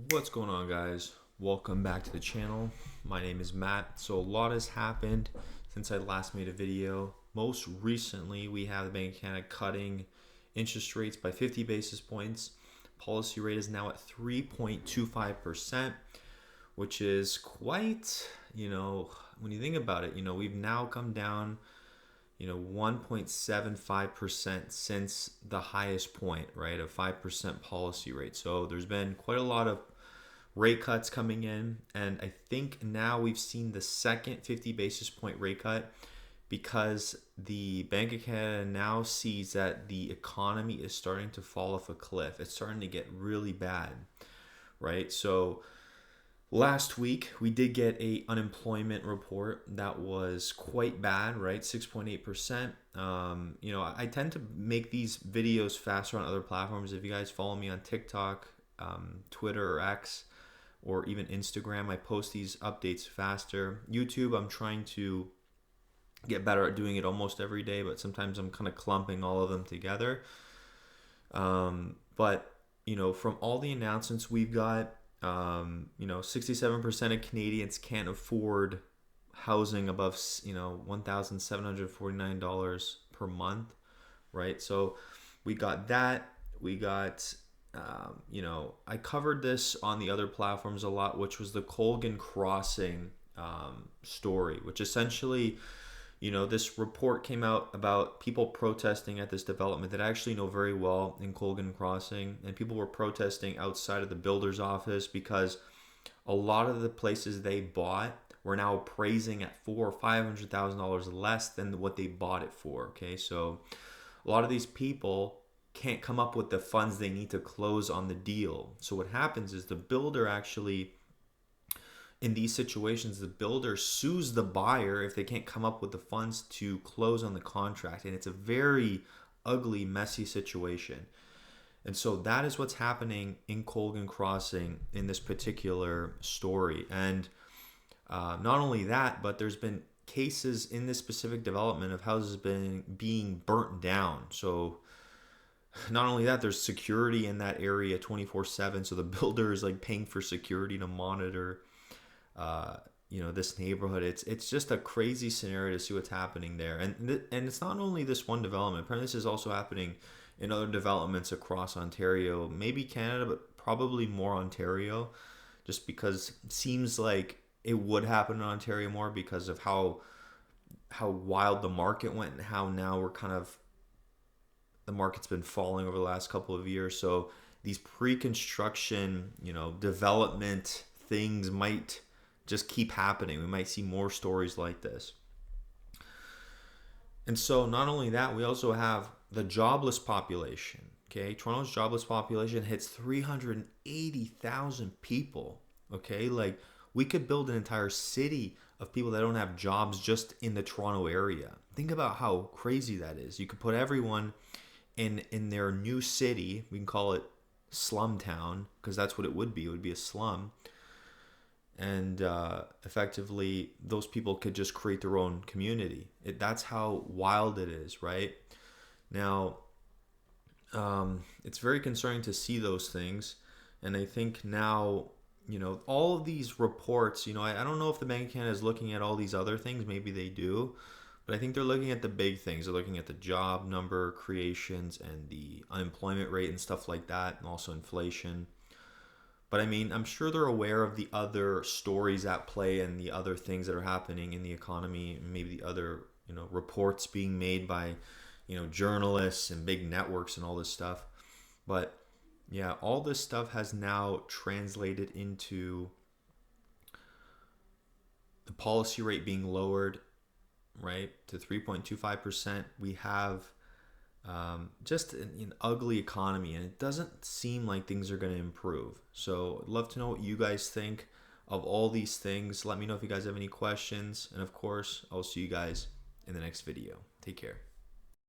What's going on, guys? Welcome back to the channel. My name is Matt. So a lot has happened since I last made a video. Most recently, we have the Bank of Canada cutting interest rates by 50 basis points. Policy rate is now at 3.25%, which is quite, when you think about it, we've now come down 1.75% since the highest point, right, of 5% policy rate. So there's been quite a lot of rate cuts coming in, and I think now we've seen the second 50 basis point rate cut because the Bank of Canada now sees that the economy is starting to fall off a cliff. It's starting to get really bad, right? So last week, we did get a unemployment report that was quite bad, right? 6.8%. I tend to make these videos faster on other platforms. If you guys follow me on TikTok, Twitter or X, or even Instagram, I post these updates faster. YouTube, I'm trying to get better at doing it almost every day, but sometimes I'm kind of clumping all of them together. But from all the announcements we've got, 67% of Canadians can't afford housing above, $1,749 per month, right? So we got that. We got, I covered this on the other platforms a lot, which was the Colgan Crossing story, which essentially, this report came out about people protesting at this development that I actually know very well in Colgan Crossing, and people were protesting outside of the builder's office because a lot of the places they bought were now appraising at $400,000 or $500,000 less than what they bought it for. Okay, so a lot of these people can't come up with the funds they need to close on the deal. So what happens is the builder actually, in these situations, the builder sues the buyer if they can't come up with the funds to close on the contract. And it's a very ugly, messy situation. And so that is what's happening in Colgan Crossing in this particular story. And not only that, but there's been cases in this specific development of houses being burnt down. So not only that, there's security in that area 24/7. So the builder is like paying for security to monitor this neighborhood. It's just a crazy scenario to see what's happening there. And it's not only this one development. Apparently this is also happening in other developments across Ontario, maybe Canada, but probably more Ontario, just because it seems like it would happen in Ontario more because of how wild the market went and how now the market's been falling over the last couple of years. So these pre-construction, development things might just keep happening. We might see more stories like this. And so not only that, we also have the jobless population. Okay, Toronto's jobless population hits 380,000 people. Okay, like we could build an entire city of people that don't have jobs just in the Toronto area. Think about how crazy that is. You could put everyone in their new city. We can call it slum town because that's what it would be. It would be a slum. And effectively, those people could just create their own community. That's how wild it is, right? Now, it's very concerning to see those things. And I think now, all of these reports, I don't know if the Bank of Canada is looking at all these other things. Maybe they do. But I think they're looking at the big things. They're looking at the job number creations and the unemployment rate and stuff like that, and also inflation. But I mean, I'm sure they're aware of the other stories at play and the other things that are happening in the economy, and maybe the other, reports being made by, journalists and big networks and all this stuff. But yeah, all this stuff has now translated into the policy rate being lowered, right, to 3.25%. We have just an ugly economy, and it doesn't seem like things are going to improve. So I'd love to know what you guys think of all these things. Let me know if you guys have any questions, and of course I'll see you guys in the next video. Take care.